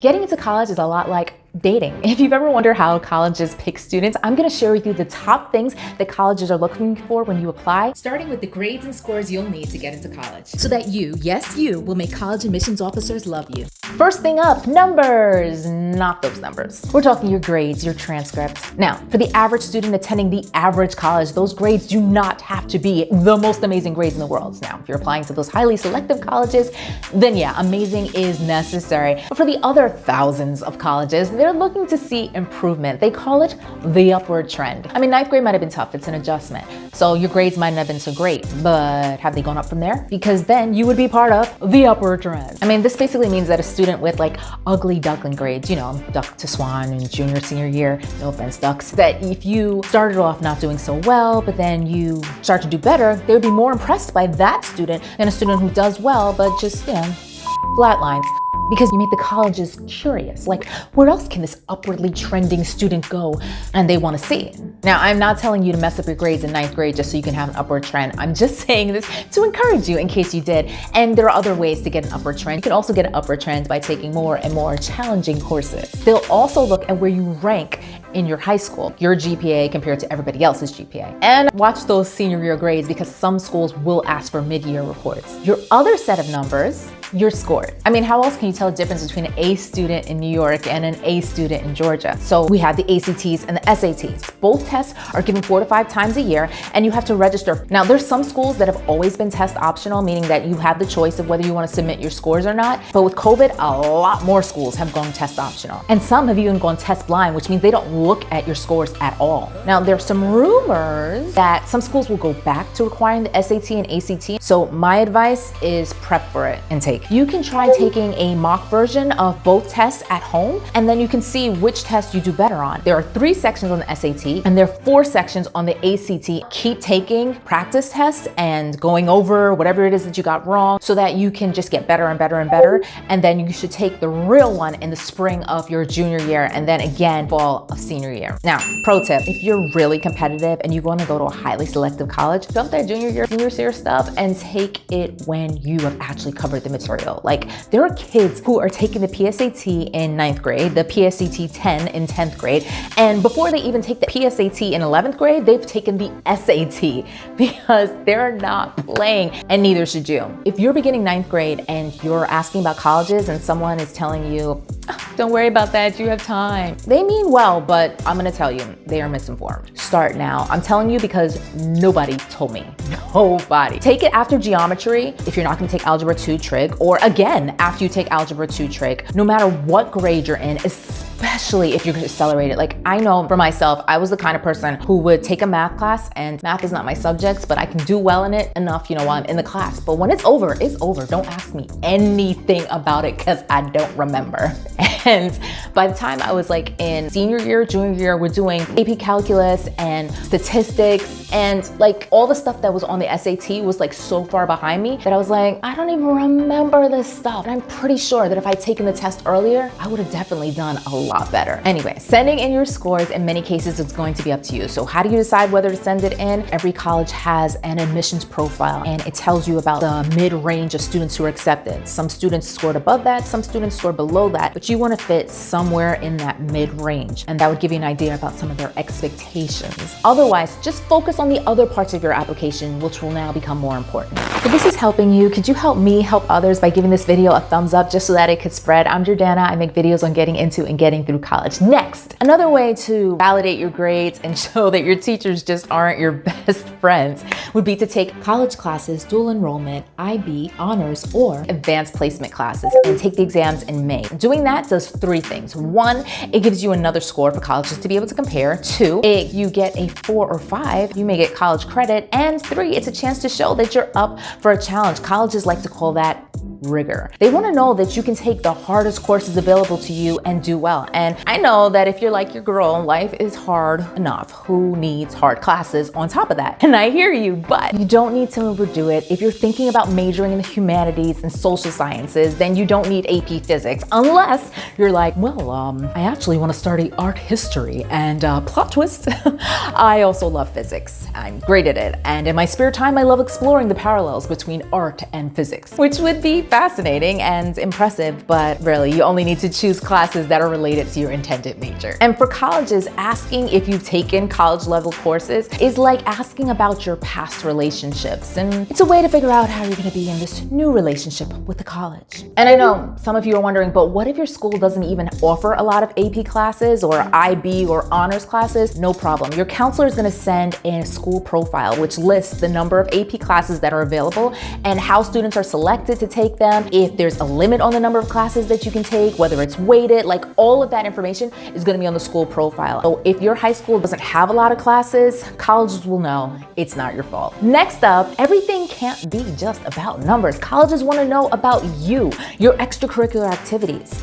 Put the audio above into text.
Getting into college is a lot like dating. If you've ever wondered how colleges pick students, I'm going to share with you the top things that colleges are looking for when you apply, starting with the grades and scores you'll need to get into college, so that you, yes you, will make college admissions officers love you. First thing up, numbers, not those numbers. We're talking your grades, your transcripts. Now, for the average student attending the average college, those grades do not have to be the most amazing grades in the world. Now, if you're applying to those highly selective colleges, then yeah, amazing is necessary. But for the other thousands of colleges, they're looking to see improvement. They call it the upward trend. I mean, ninth grade might have been tough, it's an adjustment. So your grades might not have been so great, but have they gone up from there? Because then you would be part of the upward trend. I mean, this basically means that a student with like ugly duckling grades, you know, duck to swan in junior, senior year, no offense ducks, that if you started off not doing so well, but then you start to do better, they would be more impressed by that student than a student who does well, but just, you know, flatlines. Because you make the colleges curious, like where else can this upwardly trending student go? And they want to see it. Now, I'm not telling you to mess up your grades in ninth grade just so you can have an upward trend. I'm just saying this to encourage you in case you did. And there are other ways to get an upward trend. You can also get an upward trend by taking more and more challenging courses. They'll also look at where you rank in your high school, your GPA compared to everybody else's GPA. And watch those senior year grades because some schools will ask for mid-year reports. Your other set of numbers, your score. I mean, how else can you tell the difference between an A student in New York and an A student in Georgia? So we have the ACTs and the SATs. Both tests are given 4 to 5 times a year and you have to register. Now, there's some schools that have always been test optional, meaning that you have the choice of whether you want to submit your scores or not. But with COVID, a lot more schools have gone test optional. And some have even gone test blind, which means they don't look at your scores at all. Now, there's some rumors that some schools will go back to requiring the SAT and ACT. So my advice is prep for it and take. You can try taking a mock version of both tests at home, and then you can see which test you do better on. There are 3 sections on the SAT, and there are 4 sections on the ACT. Keep taking practice tests and going over whatever it is that you got wrong so that you can just get better and better and better. And then you should take the real one in the spring of your junior year, and then again fall of senior year. Now, pro tip, if you're really competitive and you want to go to a highly selective college, dump that junior year, senior year stuff and take it when you have actually covered the material. Like, there are kids who are taking the PSAT in 9th grade, the PSAT 10 in 10th grade, and before they even take the PSAT in 11th grade, they've taken the SAT because they're not playing, and neither should you. If you're beginning 9th grade and you're asking about colleges and someone is telling you, don't worry about that, you have time. They mean well, but I'm gonna tell you, they are misinformed. Start now. I'm telling you because nobody told me. Nobody. Take it after geometry if you're not gonna take Algebra 2 Trig, or again, after you take Algebra 2 Trig, no matter what grade you're in, especially if you're gonna accelerate it. Like, I know for myself, I was the kind of person who would take a math class, and math is not my subject, but I can do well in it enough, you know, while I'm in the class. But when it's over, it's over. Don't ask me anything about it because I don't remember. And by the time I was like in senior year, junior year, we're doing AP calculus and statistics, and like all the stuff that was on the SAT was like so far behind me that I was like, I don't even remember this stuff. And I'm pretty sure that if I'd taken the test earlier, I would have definitely done a lot better. Anyway, sending in your scores, in many cases, it's going to be up to you. So how do you decide whether to send it in? Every college has an admissions profile, and it tells you about the mid-range of students who are accepted. Some students scored above that, some students scored below that, but you want to fit somewhere in that mid-range, and that would give you an idea about some of their expectations. Otherwise, just focus on the other parts of your application, which will now become more important. If this is helping you, could you help me help others by giving this video a thumbs up just so that it could spread? I'm Jordana. I make videos on getting into and getting through college. Next, another way to validate your grades and show that your teachers just aren't your best friends would be to take college classes, dual enrollment, IB, honors, or advanced placement classes and take the exams in May. Doing that does 3 things. 1, it gives you another score for colleges to be able to compare. 2, you get a 4 or 5, you may get college credit. And 3, it's a chance to show that you're up for a challenge. Colleges like to call that rigor. They want to know that you can take the hardest courses available to you and do well. And I know that if you're like your girl, life is hard enough. Who needs hard classes on top of that? And I hear you, but you don't need to overdo it. If you're thinking about majoring in the humanities and social sciences, then you don't need AP physics, unless you're like, well, I actually want to study art history, and plot twist, I also love physics. I'm great at it. And in my spare time, I love exploring the parallels between art and physics, which would be fascinating and impressive, but really, you only need to choose classes that are related to your intended major. And for colleges, asking if you've taken college level courses is like asking about your past relationships, and it's a way to figure out how you're gonna be in this new relationship with the college. And I know some of you are wondering, but what if your school doesn't even offer a lot of AP classes or IB or honors classes? No problem. Your counselor is gonna send a school profile which lists the number of AP classes that are available and how students are selected to take them, if there's a limit on the number of classes that you can take, whether it's weighted, like all of that information is gonna be on the school profile. So if your high school doesn't have a lot of classes, colleges will know it's not your fault. Next up, everything can't be just about numbers. Colleges wanna know about you, your extracurricular activities.